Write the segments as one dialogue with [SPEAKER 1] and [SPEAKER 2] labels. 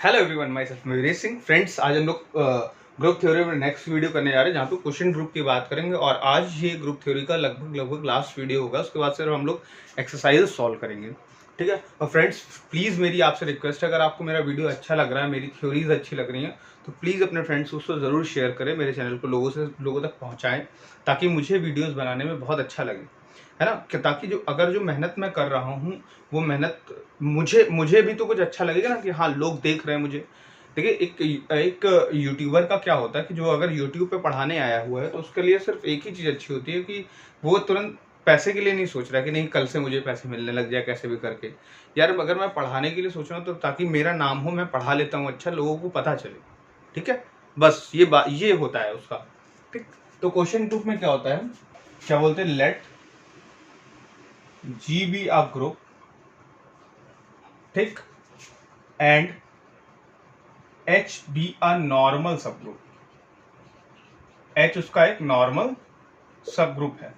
[SPEAKER 1] Hello everyone, my self Mayuresh Singh. Friends, आज हम लोग ग्रुप थ्योरी में नेक्स्ट वीडियो करने जा रहे हैं जहाँ पे क्वेश्चन ग्रुप की बात करेंगे। और आज ये ग्रुप थ्योरी का लगभग लास्ट वीडियो होगा। उसके बाद सिर्फ हम लोग एक्सरसाइज सॉल्व करेंगे, ठीक है। और फ्रेंड्स, प्लीज़ मेरी आपसे रिक्वेस्ट है, अगर आपको मेरा वीडियो अच्छा लग रहा है, मेरी थ्योरीज अच्छी लग रही हैं, तो प्लीज़ अपने फ्रेंड्स उसको ज़रूर शेयर करें, मेरे चैनल को लोगों तक पहुँचाएँ, ताकि मुझे वीडियोज़ बनाने में बहुत अच्छा लगे, है ना। ताकि जो मेहनत मैं कर रहा हूँ, वो मेहनत मुझे भी तो कुछ अच्छा लगेगा ना, कि हाँ लोग देख रहे हैं मुझे। देखिए, एक यूट्यूबर का क्या होता है कि जो अगर यूट्यूब पे पढ़ाने आया हुआ है, तो उसके लिए सिर्फ एक ही चीज़ अच्छी होती है कि वो तुरंत पैसे के लिए नहीं सोच रहा कि नहीं कल से मुझे पैसे मिलने लग जाए कैसे भी करके। यार, अगर मैं पढ़ाने के लिए सोच रहा हूँ तो ताकि मेरा नाम हो, मैं पढ़ा लेता हूँ, अच्छा लोगों को पता चले, ठीक है। बस ये होता है उसका, ठीक। तो क्वेश्चन ग्रुप में क्या होता है, क्या बोलते हैं, let G be a group, ठीक, and H be a normal subgroup। H उसका एक नॉर्मल सब ग्रुप है।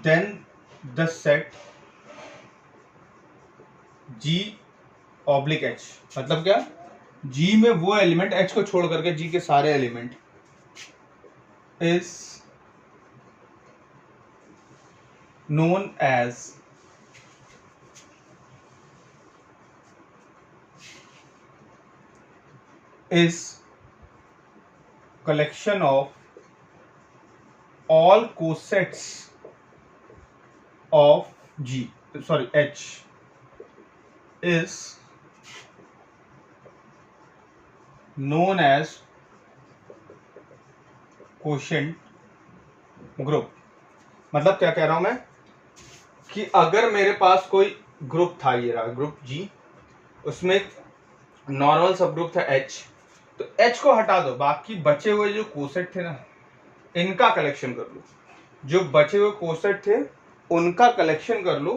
[SPEAKER 1] Then the set G oblique H, मतलब क्या, G में वो एलिमेंट, H को छोड़ करके G के सारे element is known as is collection of all cosets of H is known as quotient group। मतलब क्या कह रहा हूं मैं, कि अगर मेरे पास कोई ग्रुप था, ये रहा ग्रुप G, उसमें नॉर्मल सब ग्रुप था H, तो H को हटा दो, बाकी बचे हुए जो कोसेट थे ना, इनका कलेक्शन कर लो। जो बचे हुए कोसेट थे उनका कलेक्शन कर लो,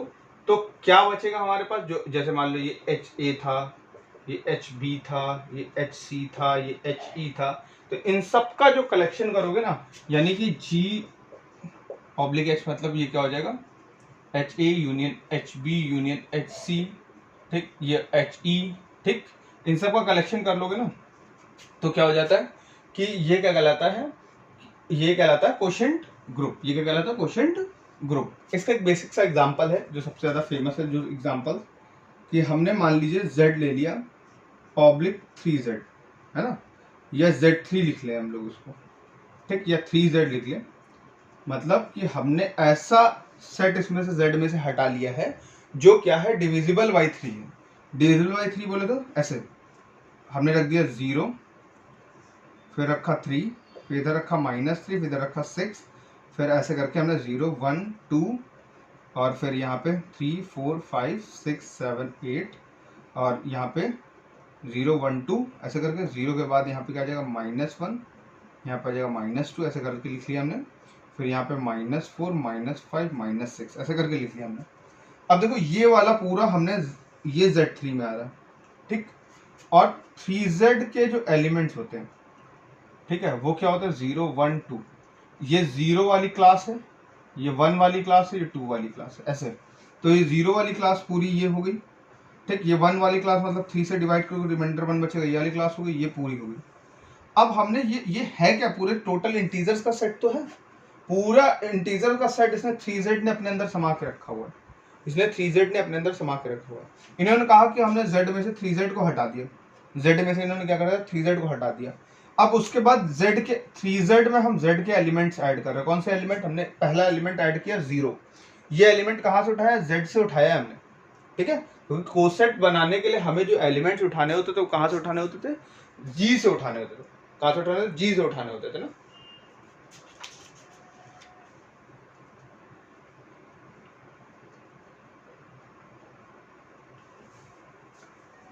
[SPEAKER 1] तो क्या बचेगा हमारे पास, जो जैसे मान लो ये HA था, ये HB था, ये HC था, ये HE था, तो इन सब का जो कलेक्शन करोगे ना, यानी कि G ऑब्लिक H, मतलब ये क्या हो जाएगा, HA union HB union HC, ठीक, ये HE, ठीक, इन सब का कलेक्शन कर लोगे ना, तो क्या हो जाता है कि ये क्या कहलाता है, ये कहलाता है क्वोशिएंट ग्रुप। ये क्या कहलाता है, क्वोशिएंट ग्रुप। इसका एक बेसिक सा एग्जांपल है जो सबसे ज्यादा फेमस है, जो एग्जांपल कि हमने मान लीजिए Z ले लिया ऑब्लिक 3Z, है ना, या Z3 लिख लें हम लोग उसको, ठीक, या 3Z लिख लें। मतलब कि हमने ऐसा सेट इसमें से Z में से हटा लिया है जो क्या है, डिविजिबल बाई 3 है। डिविजिबल बाई 3 बोले तो ऐसे हमने रख दिया 0, फिर रखा 3, फिर इधर रखा -3, फिर इधर रखा 6, फिर ऐसे करके हमने 0 1 2, और फिर यहाँ पे 3 4 5 6 7 8, और यहाँ पे 0 1 2, ऐसे करके 0 के बाद यहाँ पे क्या आ जाएगा -1, यहाँ पे आ जाएगा -2, ऐसे करके लिख लिया हमने। फिर यहाँ पे -4 -5 -6, ऐसे करके लिख लिया हमने। अब देखो ये वाला पूरा हमने, ये Z3 में आ रहा है, ठीक, और 3Z के जो एलिमेंट्स होते हैं, ठीक है, वो क्या होता है 0 1 2, ये 0 वाली क्लास है, ये 1 वाली क्लास है, ये 2 वाली क्लास है, ऐसे। तो ये 0 वाली क्लास पूरी ये हो गई, ठीक, ये 1 वाली क्लास मतलब 3 से डिवाइड करोगे रिमाइंडर 1 बचेगा, ये वाली क्लास हो गई, ये पूरी हो गई। अब हमने ये है क्या, पूरे टोटल इंटीजर्स का सेट तो है, पूरा इंटीजर का सेट इसने 3Z ने अपने अंदर समा के रखा हुआ है, इसलिए 3Z ने अपने अंदर समा के रखा हुआ है। इन्होंने कहा कि हमने Z में से 3Z को हटा दिया, Z में से इन्होंने क्या करा, 3Z को हटा दिया। अब उसके बाद Z के 3Z में हम Z के एलिमेंट्स ऐड कर रहे हैं। कौन से एलिमेंट, हमने पहला एलिमेंट ऐड किया 0, ये एलिमेंट कहाँ से उठाया, Z से उठाया हमने, ठीक है। क्योंकि कोसेट बनाने के लिए हमें जो एलिमेंट्स उठाने होते थे वो कहाँ से उठाने होते थे, G से उठाने होते थे। कहाँ से उठाने होते, G से उठाने होते थे ना।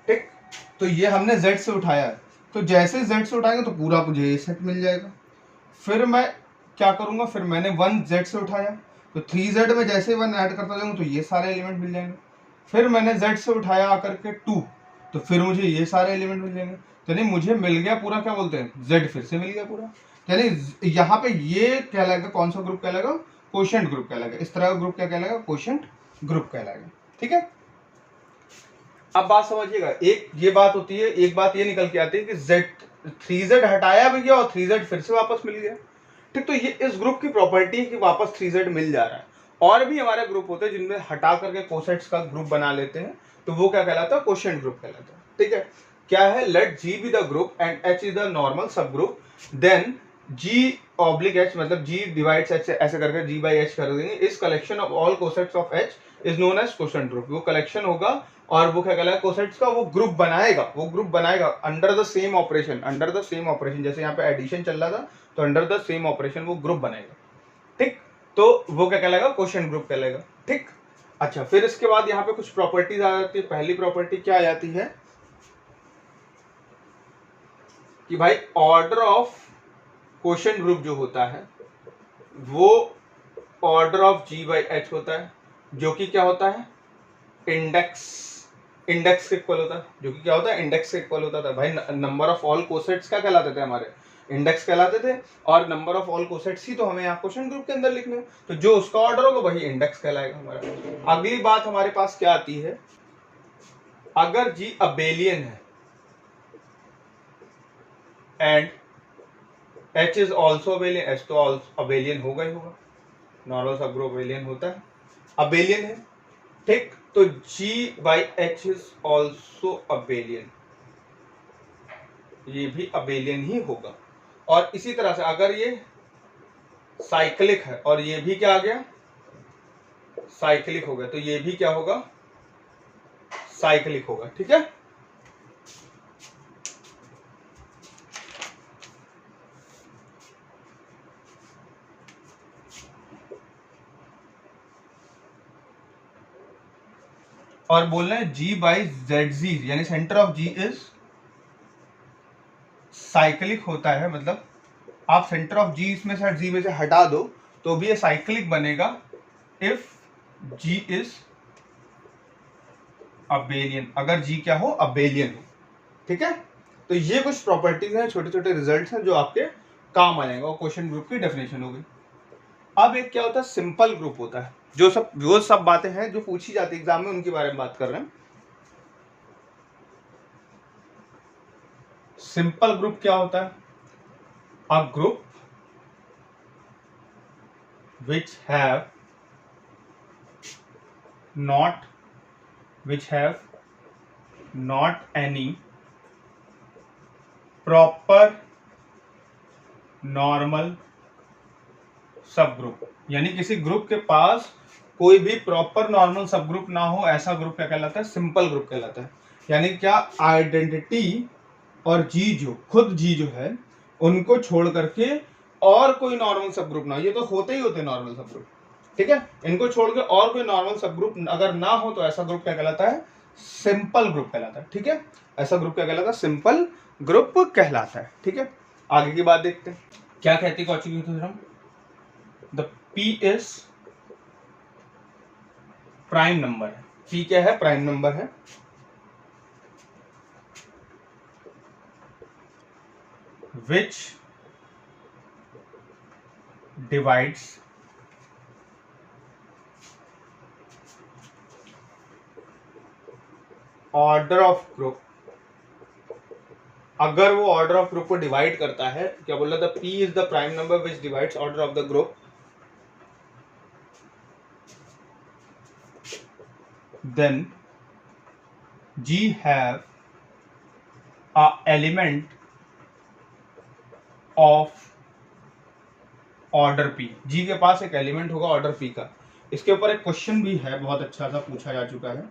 [SPEAKER 1] ठीक, तो ये हमने Z से उठाया है, तो जैसे Z से उठाएंगे तो पूरा मुझे ये सेट मिल जाएगा। फिर मैं क्या करूंगा, फिर मैंने 1 Z से उठाया, तो 3Z में जैसे 1 ऐड करता जाऊंगा तो ये सारे एलिमेंट मिल जाएंगे। फिर मैंने Z से उठाया आकर के 2, तो फिर मुझे ये सारे एलिमेंट मिल जाएंगे। यानी मुझे मिल गया पूरा, क्या बोलते हैं, Z फिर से मिल गया पूरा। यानी यहाँ पे ये कहलाएगा, कौन सा ग्रुप कहलाएगा, कोशेंट ग्रुप कहलाएगा। इस तरह का ग्रुप क्या कहलाएगा? कोशेंट ग्रुप कहलाएगा। ठीक है, अब बात समझिएगा, एक ये बात होती है, एक बात ये निकल के आती है कि Z 3Z हटाया भी गया और 3Z फिर से वापस मिल गया। ठीक, तो ये इस ग्रुप की प्रॉपर्टी है कि वापस 3Z मिल जा रहा है। और भी हमारे ग्रुप होते हैं जिनमें हटा करके कोसेट्स का ग्रुप बना लेते हैं, तो वो क्या कहलाता है? कोशेंट ग्रुप कहलाता है। ठीक है, क्या है? Let G be the group and H is the normal subgroup, then G oblique H, मतलब G डिवाइड्स H, ऐसे करके G बाई H कर देंगे। इस collection of all cosets of H is known as quotient group. वो collection होगा और वो क्या कहलाएगा? कोसेट्स का वो ग्रुप बनाएगा, वो ग्रुप बनाएगा under the same operation, under the same operation. जैसे यहाँ पे एडिशन चल रहा था, तो अंडर द सेम ऑपरेशन वो ग्रुप बनाएगा। ठीक, तो वो क्या कहलाएगा? कोशेंट ग्रुप कहलाएगा। ठीक, अच्छा, फिर इसके बाद यहाँ पे कुछ प्रॉपर्टीज आ जाती है। पहली प्रॉपर्टी क्या आ जाती है कि भाई ऑर्डर ऑफ कोशेंट ग्रुप जो होता है वो order of G by H होता है, जो कि क्या होता है? इंडेक्स के इक्वल होता है, जो कि क्या होता है? इंडेक्स के इक्वल होता था। भाई नंबर ऑफ ऑल कोसेट्स क्या कहलाते थे? हमारे इंडेक्स कहलाते थे, और नंबर ऑफ ऑल कोसेट्स ही तो हमें यहाँ कोशेंट ग्रुप के अंदर लिखने, तो जो उसका ऑर्डर होगा वही इंडेक्स कहलाएगा हमारा। अगली बात हमारे पास क्या आती है? अगर G अबेलियन है and H is also abelian, H तो अबेलियन होगा ही होगा, नॉर्मल सब ग्रुप अबेलियन होता है, अबेलियन है। ठीक, तो G by H is also abelian, ये भी अबेलियन ही होगा। और इसी तरह से अगर ये साइक्लिक है और ये भी क्या आ गया? साइक्लिक हो गया, तो ये भी क्या होगा? साइक्लिक होगा। ठीक है, और बोल रहे हैं G बाई ZZ यानी centre of G is cyclic होता है, मतलब आप सेंटर ऑफ G इसमें से G में से हटा दो तो भी ये साइक्लिक बनेगा इफ G इज अबेलियन, अगर G क्या हो? अबेलियन हो। ठीक है, तो ये कुछ प्रॉपर्टीज हैं, छोटे छोटे रिजल्ट्स हैं जो आपके काम आ जाएंगे, और क्वेश्चन ग्रुप की डेफिनेशन होगी। अब एक क्या होता है? सिंपल ग्रुप होता है, वो सब बातें हैं जो पूछी जाती है एग्जाम में, उनके बारे में बात कर रहे हैं। सिंपल ग्रुप क्या होता है? A group which have not any proper normal सब ग्रुप, यानी किसी ग्रुप के पास कोई भी प्रॉपर नॉर्मल सब ग्रुप ना हो, ऐसा ग्रुप क्या कहलाता है? सिंपल ग्रुप कहलाता है। यानी क्या? आइडेंटिटी और जी जो खुद जी जो है उनको छोड़ करके और कोई नॉर्मल सब ग्रुप ना हो, ये तो होते ही होते नॉर्मल सब ग्रुप। ठीक है, इनको छोड़ के और कोई नॉर्मल सब ग्रुप अगर ना हो तो ऐसा ग्रुप क्या कहलाता है? सिंपल ग्रुप कहलाता है। ठीक है, ऐसा ग्रुप क्या कहलाता है? सिंपल ग्रुप कहलाता है। ठीक है, आगे की बात देखते हैं, क्या कहती है कौची की theorem? The P is prime number है। P क्या है? प्राइम नंबर है। which divides order of group, अगर वो ऑर्डर ऑफ ग्रुप को डिवाइड करता है, क्या बोल रहा था? P is the prime number which divides order of the group, then G have a element of order P। G के पास एक एलिमेंट होगा ऑर्डर P का। इसके ऊपर एक क्वेश्चन भी है, बहुत अच्छा सा पूछा जा चुका है।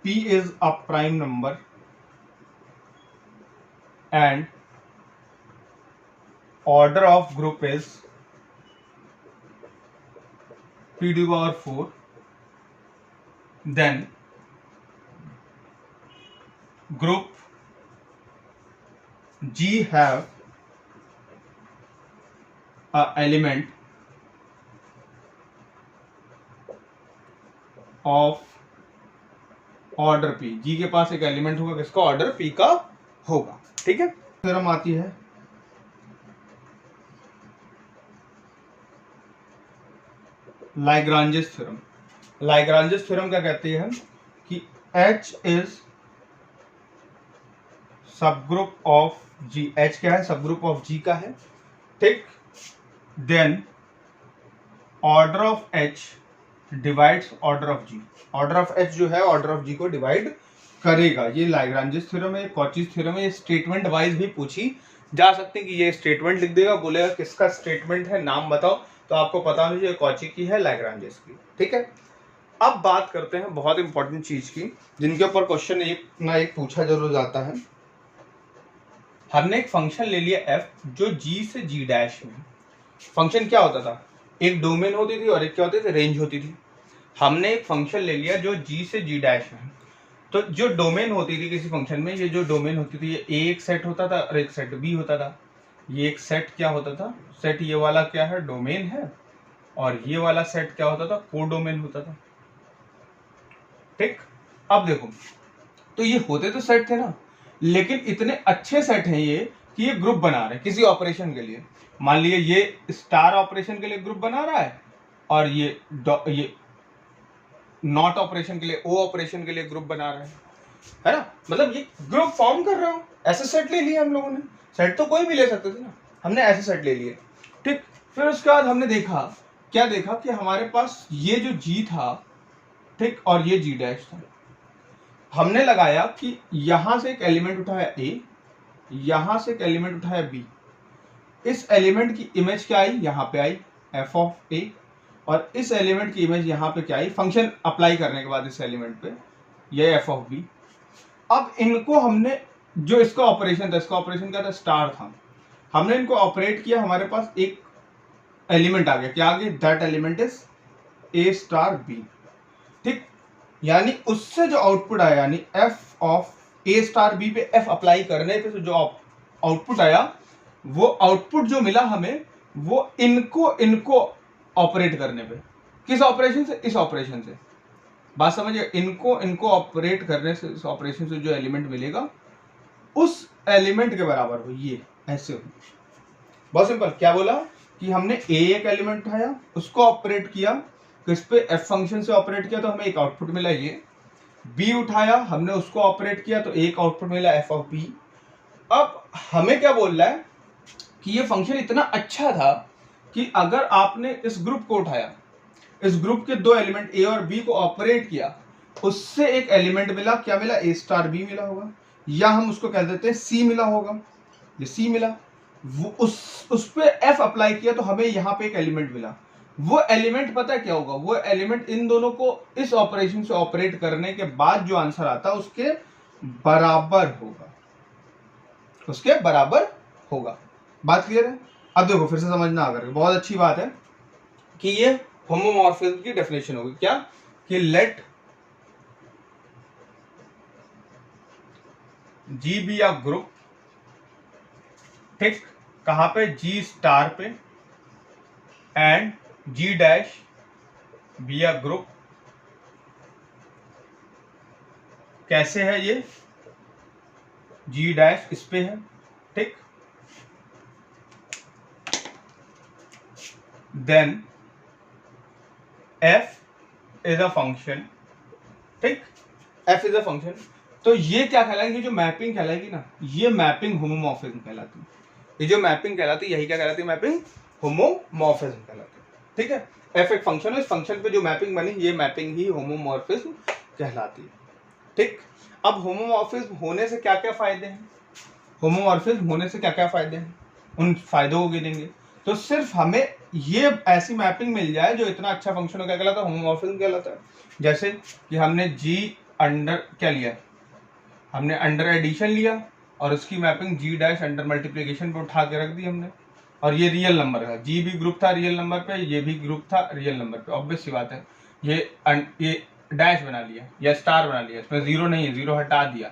[SPEAKER 1] P is a prime number and order of group is P to the power 4, then group G have a element of order P। G के पास एक एलिमेंट होगा, किसका? ऑर्डर P का होगा। ठीक है। थ्योरम आती है लाग्रांजेस थ्योरम। लाग्रांजेस थ्योरम क्या कहती है कि H इज सब ग्रुप ऑफ G। H क्या है? सब ग्रुप ऑफ G का है, ठीक। Then order of H divides order of G। Order of H जो है ऑर्डर ऑफ G को डिवाइड करेगा। ये लाग्रांजेस थ्योरम है, कॉचीज थ्योरम है। ये स्टेटमेंट वाइज भी पूछी जा सकती है कि ये स्टेटमेंट लिख देगा, बोलेगा किसका स्टेटमेंट है, नाम बताओ, तो आपको पता होना चाहिए कॉची की है, लाग्रांजेस की, ठीक है। अब बात करते हैं बहुत इंपॉर्टेंट चीज की, जिनके ऊपर क्वेश्चन एक ना एक पूछा जरूर जाता है। हमने एक फंक्शन ले लिया f जो g से g डैश में। फंक्शन क्या होता था? एक डोमेन होती थी और एक क्या होती थी? रेंज होती थी। हमने एक फंक्शन ले लिया जो g से g डैश में। तो जो डोमेन होती थी किसी फंक्शन में, ये जो डोमेन होती थी, ये एक सेट होता था और एक सेट b होता था। ये एक सेट क्या होता था? सेट ये वाला क्या है? डोमेन है। और ये वाला सेट क्या होता था? को डोमेन होता था, ठीक। अब देखो, तो ये होते तो सेट थे ना, लेकिन इतने अच्छे सेट हैं ये कि ये ग्रुप बना रहे हैं किसी ऑपरेशन के लिए। मान लीजिए ये स्टार ऑपरेशन के लिए ग्रुप बना रहा है और ये नॉट ऑपरेशन के लिए, ओ ऑपरेशन के लिए ग्रुप बना रहा है ना। मतलब ये ग्रुप फॉर्म कर रहा हूं। ऐसे सेट ले लिए हम लोगों ने। सेट तो कोई भी ले सकते थे ना, हमने ऐसे सेट ले लिए, ठीक। फिर उसके बाद हमने देखा, क्या देखा कि हमारे पास ये जो G था, ठीक, और ये G डैश था। हमने लगाया कि यहां से एक एलिमेंट उठाया A, यहां से एक एलिमेंट उठाया B। इस एलिमेंट की इमेज क्या आई? यहां पे आई f ऑफ A, और इस एलिमेंट की इमेज यहां पे क्या आई? फंक्शन अप्लाई करने के बाद इस एलिमेंट पे ये f ऑफ B। अब इनको हमने, जो इसका ऑपरेशन था, इसका ऑपरेशन क्या था? स्टार था। हमने इनको ऑपरेट किया, हमारे पास एक एलिमेंट आ गया। क्या आ गया? That element is A star B, ठीक। यानी उससे जो आउटपुट आया, यानी f of A star B पे f अप्लाई करने पे जो आउटपुट आया, वो आउटपुट जो मिला हमें, वो इनको ऑपरेट करने पे। किस ऑपरेशन से? इस ऑपरेशन से। बात समझिए, इनको ऑपरेट करने से, इस ऑपरेशन से जो एलिमेंट मिलेगा उस एलिमेंट के बराबर हो, ये ऐसे हो। बहुत सिंपल। क्या बोला कि हमने A एक एलिमेंट उठाया, उसको ऑपरेट किया, किस पे? f फंक्शन से ऑपरेट किया, तो हमें एक आउटपुट मिला ये। B उठाया, हमने उसको ऑपरेट किया, तो एक आउटपुट मिला f ऑफ B। अब हमें क्या बोल रहा है कि ये फंक्शन इतना अच्छा था कि अगर आपने इस ग्रुप को उठाया, इस ग्रुप के दो एलिमेंट A और B को ऑपरेट किया, उससे एक एलिमेंट मिला। क्या मिला? A स्टार B मिला होगा, या हम उसको कह देते हैं C मिला होगा। ये C मिला, वो उस पे f अप्लाई किया, तो हमें यहाँ पे एक एलिमेंट मिला। वो एलिमेंट पता है क्या होगा? वो एलिमेंट इन दोनों को इस ऑपरेशन से ऑपरेट करने के बाद जो आंसर आता है उसके बराबर होगा, उसके बराबर होगा। बात क्लियर है? अब देखो फिर से समझना आकर, बहुत अच्छी बात है कि ये होमोमॉर्फिज्म की डेफिनेशन होगी। क्या? कि let G be a group, ठीक, कहां पे? G स्टार पे, and G dash be a group. कैसे है ये? G डैश इस पे है, ठीक। Then f is a function, ठीक, f इज अ फंक्शन। तो ये क्या कहलाएगी? जो मैपिंग कहलाएगी ना, ये मैपिंग होमोमॉर्फिज्म कहलाती है। ये जो मैपिंग कहलाती है, यही क्या कहलाती है? मैपिंग होमोमॉर्फिज्म कहलाती है, ठीक है। f एक फंक्शन है, इस फंक्शन पे जो मैपिंग बनी, ये मैपिंग ही होमोमॉर्फिज्म कहलाती है, ठीक। अब होमोमॉर्फिज्म होने से क्या क्या फायदे हैं? होमोमॉर्फिज्म होने से क्या क्या फायदे हैं, उन फायदों को गिनेंगे। तो सिर्फ हमें ये ऐसी मैपिंग मिल जाए जो इतना अच्छा फंक्शन हो, क्या कहलाता है? होमोमॉर्फिज्म कहलाता है। जैसे कि हमने G अंडर क्या लिया? हमने अंडर एडिशन लिया और उसकी mapping G dash under multiplication पे उठा के रख दी हमने, और ये रियल नंबर है। G भी ग्रुप था रियल नंबर पे, ये भी ग्रुप था रियल नंबर पे। ऑब्वियस सी बात है, ये डैश बना लिया या स्टार बना लिया, इसमें जीरो नहीं है, जीरो हटा दिया,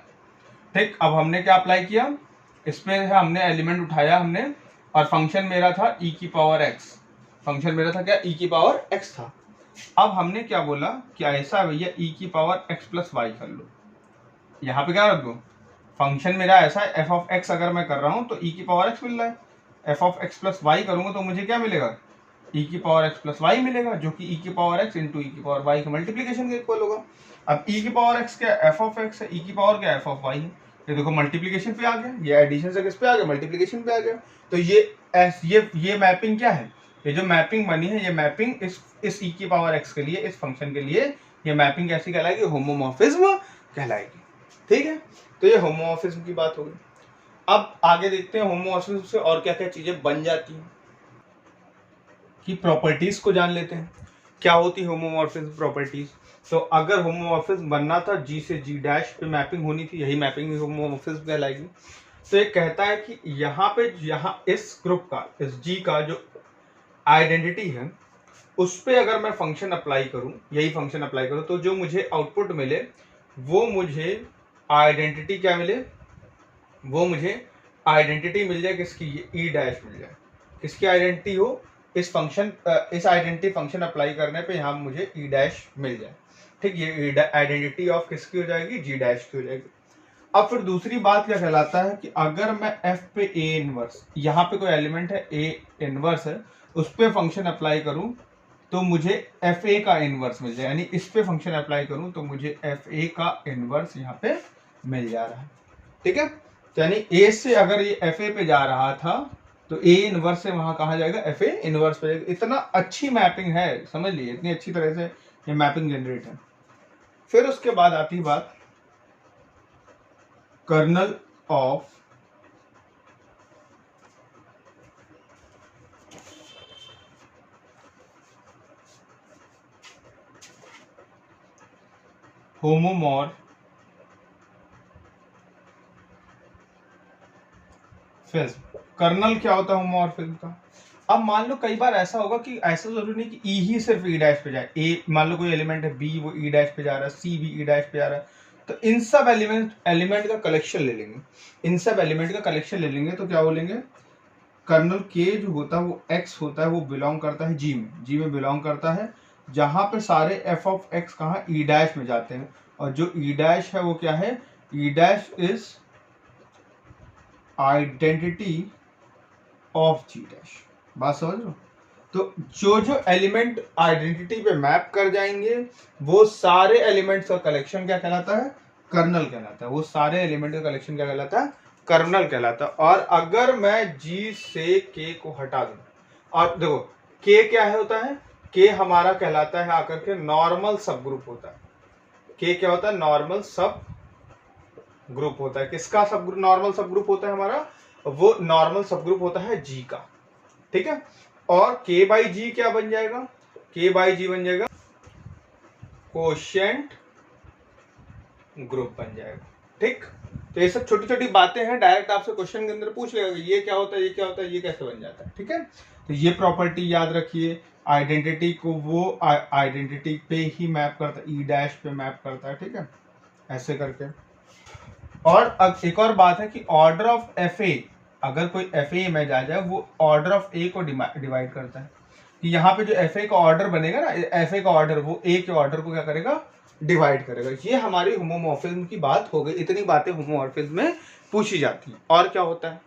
[SPEAKER 1] ठीक। अब हमने क्या अप्लाई किया? इस पे है, हमने एलिमेंट उठाया हमने, और फंक्शन मेरा था e की पावर x। फंक्शन मेरा था क्या? e की पावर x था। अब हमने क्या बोला कि ऐसा भैया e की पावर x प्लस वाई कर लो। यहाँ पे क्या रख दो? फंक्शन मेरा ऐसा है, एफ ऑफ एक्स अगर मैं कर रहा हूँ तो ई की पावर एक्स मिल रहा है, f of x plus y करूंगा तो मुझे क्या मिलेगा, ई की पावर एक्स प्लस वाई मिलेगा, जो कि ई की पावर एक्स इंटू ई की पावर वाई का मल्टीप्लीकेशन के इक्वल होगा। अब ई की पावर एक्स क्या है, एफ ऑफ एक्स है, ई की पावर क्या है, एफ ऑफ वाई है। ये देखो मल्टीप्लीकेशन पे आ गया, ये एडिशन से किस पे आ गया, मल्टीप्लीकेशन पे आ गया। तो ये मैपिंग क्या है, ये जो मैपिंग बनी है, ये मैपिंग इस ई की पावर एक्स के लिए, इस फंक्शन के लिए, ये मैपिंग कैसी कहलाएगी, होमोमॉर्फिज्म कहलाएगी। ठीक है, तो ये होमोमॉर्फिज्म की बात होगी। अब आगे देखते हैं होमोमॉर्फिज्म से और क्या क्या चीजें बन जाती हैं, की प्रॉपर्टीज को जान लेते हैं। क्या होती है होमोमॉर्फिज्म प्रॉपर्टीज। तो अगर होमोमॉर्फिज्म बनना था, जी से जी डैश पे मैपिंग होनी थी, यही मैपिंग होमोमॉर्फिज्म कहलाएगी। तो ये कहता है कि यहाँ इस ग्रुप का, इस जी का जो आइडेंटिटी है, उस पे अगर मैं फंक्शन अप्लाई करूं, यही फंक्शन अप्लाई करूं, तो जो मुझे आउटपुट मिले वो मुझे आइडेंटिटी क्या मिले, वो मुझे आइडेंटिटी मिल जाए किसकी, ई डैश मिल जाए। किसकी आइडेंटिटी हो, इस फंक्शन इस आइडेंटिटी फंक्शन अप्लाई करने पे यहाँ मुझे ई डैश मिल जाए। ठीक, ये आइडेंटिटी ऑफ किसकी हो जाएगी, जी डैश की हो जाएगी। अब फिर दूसरी बात क्या कहलाता है कि अगर मैं एफ पे ए इनवर्स, यहाँ पे कोई एलिमेंट है ए इनवर्स है, उस पे फंक्शन अप्लाई करूं तो मुझे एफ ए का इनवर्स मिल जाए, यानी इस पे फंक्शन अप्लाई करूं तो मुझे एफ ए का इनवर्स यहाँ पे मिल जा रहा है। ठीक है, तो यानी ए से अगर ये एफ ए पे जा रहा था तो ए इनवर्स से वहां कहा जाएगा, एफ ए इनवर्स पे जाएगा। इतना अच्छी मैपिंग है, समझ लीजिए, इतनी अच्छी तरह से ये मैपिंग जनरेट है। फिर उसके बाद आती बात कर्नल ऑफ होमोमॉर्फिज्म। कर्नल क्या होता है होमोमॉर्फिज्म का। अब मान लो कई बार ऐसा होगा कि ऐसा जरूरी नहीं कि ई ही सिर्फ ई डैश पे जाए, ए मान लो कोई एलिमेंट है बी, वो ई डैश पे जा रहा है, सी भी ई डैश पे जा रहा है, तो इन सब एलिमेंट का कलेक्शन ले लेंगे, इन सब एलिमेंट का कलेक्शन ले लेंगे तो क्या बोलेंगे, कर्नल के जो होता है वो एक्स होता है, वो बिलोंग करता है जी में, जी में बिलोंग करता है, जहां पे सारे एफ ऑफ एक्स कहाँ ई डैश में जाते हैं, और जो ई डैश है वो क्या है, e dash is identity of G dash. बात समझ लो, तो जो जो एलिमेंट आइडेंटिटी पे मैप कर जाएंगे वो सारे एलिमेंट्स का कलेक्शन क्या कहलाता है, कर्नल कहलाता है। वो सारे एलिमेंट का कलेक्शन क्या कहलाता है, कर्नल कहलाता है। और अगर मैं जी से के को हटा दूं, और देखो के क्या है होता है, के हमारा कहलाता है आकर के नॉर्मल सब ग्रुप होता है। के क्या होता है, नॉर्मल सब ग्रुप होता है। किसका सब ग्रुप, नॉर्मल सब ग्रुप होता है हमारा, वो नॉर्मल सब ग्रुप होता है जी का। ठीक है, और k बाई जी क्या बन जाएगा, k बाई जी बन जाएगा कोशेंट ग्रुप बन जाएगा। ठीक, तो ये सब छोटी छोटी बातें हैं, डायरेक्ट आपसे क्वेश्चन के अंदर पूछ लेगा ये क्या होता है, ये क्या होता है, ये कैसे बन जाता है। ठीक है, तो ये प्रॉपर्टी याद रखिए, आइडेंटिटी को वो आइडेंटिटी पे ही मैप करता है, ई डैश पे मैप करता है। ठीक है, ऐसे करके। और अब एक और बात है कि ऑर्डर ऑफ एफ ए, अगर कोई एफ ए में जा जाए वो ऑर्डर ऑफ ए को डिवाइड करता है, कि यहाँ पे जो एफ ए का ऑर्डर बनेगा ना, एफ ए का ऑर्डर वो ए के ऑर्डर को क्या करेगा, डिवाइड करेगा। ये हमारी होमोमॉर्फिज्म की बात हो गई, इतनी बातें होमोमॉर्फिज्म में पूछी जाती हैं। और क्या होता है,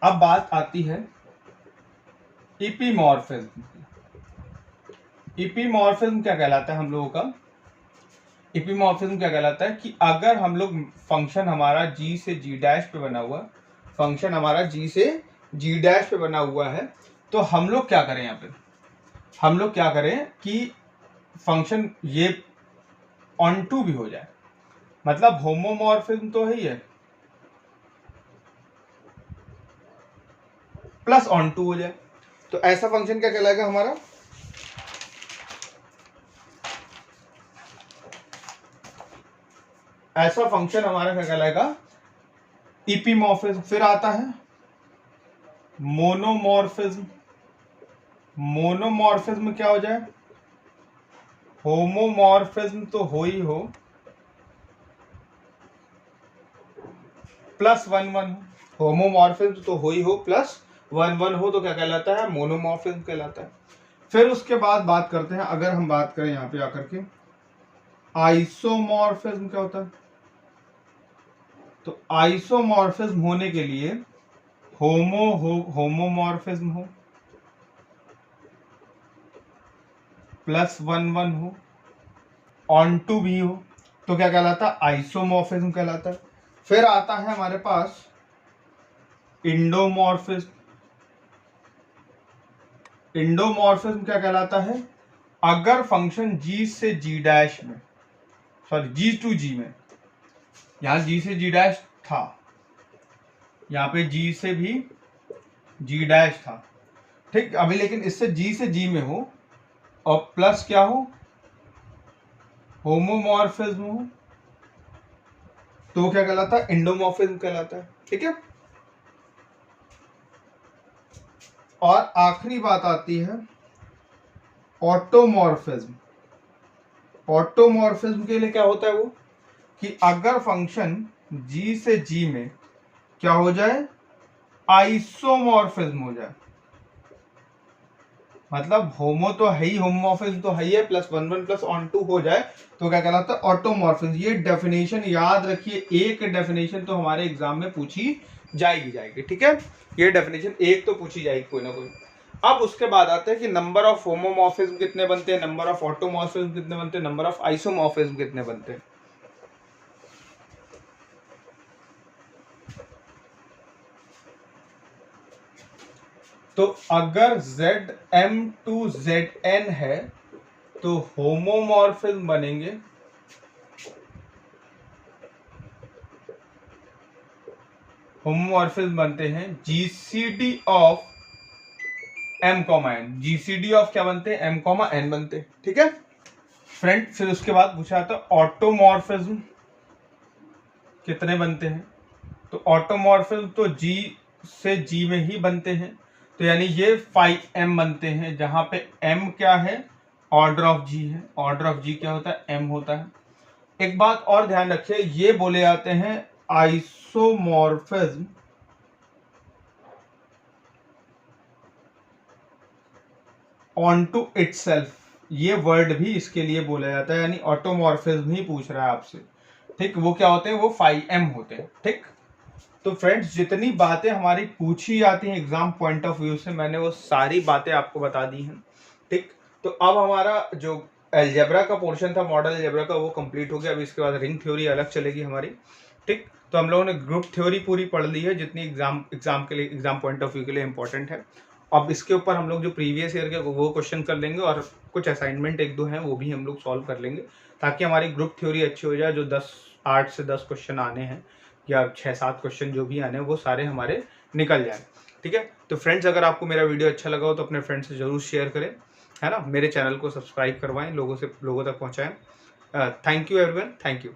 [SPEAKER 1] अब बात आती है इपीमॉर्फिज्म। इपीमॉर्फिज्म क्या कहलाता है हम लोगों का, इपीमॉर्फिज्म क्या कहलाता है कि अगर हम लोग फंक्शन हमारा जी से जी डैश पे बना हुआ, फंक्शन हमारा जी से जी डैश पे बना हुआ है, तो हम लोग क्या करें, यहाँ पे हम लोग क्या करें कि फंक्शन ये ऑन टू भी हो जाए, मतलब होमोमॉर्फिज्म तो है ही है, प्लस ऑन टू हो जाए, तो ऐसा फंक्शन क्या कहलाएगा हमारा, ऐसा फंक्शन हमारा क्या कहलाएगा, इपीमॉर्फिज्म। फिर आता है मोनोमॉर्फिज्म। मोनोमॉर्फिज्म क्या हो जाए, होमोमॉर्फिज्म तो हो ही हो, प्लस 1 1 हो, होमोमॉर्फिज्म तो हो ही हो, प्लस 1 1 हो तो क्या कहलाता है, मोनोमॉर्फिज्म कहलाता है। फिर उसके बाद बात करते हैं, अगर हम बात करें यहाँ पे आकर के आइसोमॉर्फिज्म क्या होता है, तो आइसोमॉर्फिज्म होने के लिए होमोमॉर्फिज्म हो, प्लस 1 1 हो, ऑन टू भी हो, तो क्या कहलाता है, आइसोमॉर्फिज्म कहलाता है। फिर आता है हमारे पास इंडोमॉर्फिज्म। इंडोमॉर्फिज्म क्या कहलाता है, अगर फंक्शन g से g डैश में, सॉरी g टू g में, यहां g से g डैश था, यहाँ पे g से भी g डैश था, ठीक, अभी लेकिन इससे g से g में हो और प्लस क्या हो, होमोमॉर्फिज्म हो, तो क्या कहलाता है, इंडोमॉर्फिज्म कहलाता है। ठीक है, और आखिरी बात आती है ऑटोमॉर्फिज्म। ऑटोमॉर्फिज्म के लिए क्या होता है वो, कि अगर फंक्शन g से g में क्या हो जाए, आइसोमॉर्फिज्म हो जाए, मतलब होमो तो है ही, होमोमॉर्फिज्म तो है ही है, प्लस 1 1 प्लस ऑन टू हो जाए तो क्या कहलाता है, ऑटोमॉर्फिज्म। ये डेफिनेशन याद रखिए, एक डेफिनेशन तो हमारे एग्जाम में पूछी जाएगी। ठीक है, ये डेफिनेशन एक तो पूछी जाएगी कोई ना कोई। अब उसके बाद आते हैं कि नंबर ऑफ होमोमॉर्फिज्म कितने बनते हैं, नंबर ऑफ ऑटोमॉर्फिज्म कितने बनते हैं, नंबर ऑफ आइसोमॉर्फिज्म कितने बनते हैं। तो अगर Zm टू Zn है तो होमोमॉर्फिज्म बनेंगे होमोमॉर्फिज्म बनते हैं GCD of m, n। GCD of क्या बनते हैं, m, n बनते हैं। ठीक है फ्रेंड, फिर उसके बाद पूछा जाता है ऑटोमॉर्फिज्म कितने बनते हैं, तो ऑटोमॉर्फिज्म तो G से G में ही बनते हैं, तो यानी ये 5m बनते हैं, जहां पे m क्या है, ऑर्डर ऑफ G है। ऑर्डर ऑफ G क्या होता है, m होता है। एक बात और ध्यान रखिए, ये बोले जाते हैं आइसोमॉर्फिज्म ऑन टू इटसेल्फ, ये वर्ड भी इसके लिए बोला जाता है, यानी ऑटोमॉर्फिज्म ही पूछ रहा है आपसे। ठीक, वो क्या होते हैं, वो 5m होते हैं। ठीक, तो फ्रेंड्स जितनी बातें हमारी पूछी जाती हैं एग्जाम पॉइंट ऑफ व्यू से, मैंने वो सारी बातें आपको बता दी हैं। ठीक, तो अब हमारा जो अलजेब्रा का पोर्शन था, मॉडल अलजेब्रा का, वो कंप्लीट हो गया। अभी इसके बाद रिंग थ्योरी अलग चलेगी हमारी। ठीक, तो हम लोगों ने ग्रुप थ्योरी पूरी पढ़ ली है, जितनी एग्जाम के लिए, एग्जाम पॉइंट ऑफ व्यू के लिए इंपॉर्टेंट है। अब इसके ऊपर हम लोग जो प्रीवियस ईयर के वो क्वेश्चन कर लेंगे, और कुछ असाइनमेंट 1 2 हैं वो भी हम लोग सॉल्व कर लेंगे, ताकि हमारी ग्रुप थ्योरी अच्छी हो जाए। जो 8 से 10 क्वेश्चन आने हैं या 6-7 क्वेश्चन जो भी आने हैं, वो सारे हमारे निकल जाए। ठीक है, तो फ्रेंड्स अगर आपको मेरा वीडियो अच्छा लगा हो तो अपने फ्रेंड्स से जरूर शेयर करें, है ना। मेरे चैनल को सब्सक्राइब करवाएं, लोगों तक पहुंचाएं। Thank you everyone, thank you.